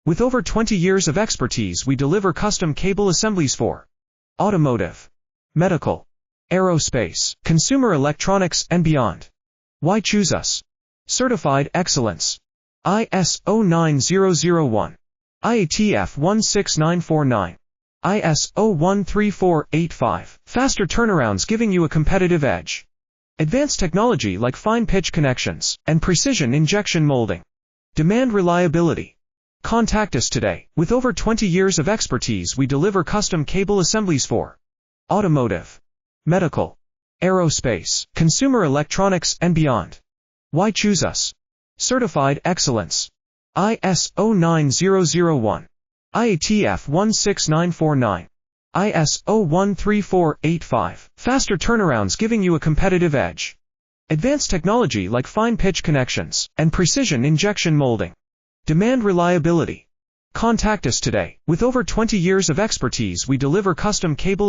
With over 20 years of expertise, we deliver custom cable assemblies for automotive, medical, aerospace, consumer electronics, and beyond. Why choose us? Certified excellence. ISO 9001, IATF 16949, ISO 13485. Faster turnarounds giving you a competitive edge. Advanced technology like fine pitch connections and precision injection molding. Demand reliability. Contact us today. With over 20 years of expertise, we deliver custom cable assemblies for automotive, medical, aerospace, consumer electronics, and beyond. Why choose us? Certified excellence. ISO 9001, IATF 16949, ISO 13485. Faster turnarounds giving you a competitive edge. Advanced technology like fine pitch connections and precision injection molding. Demand reliability. Contact us today. With over 20 years of expertise, we deliver custom cable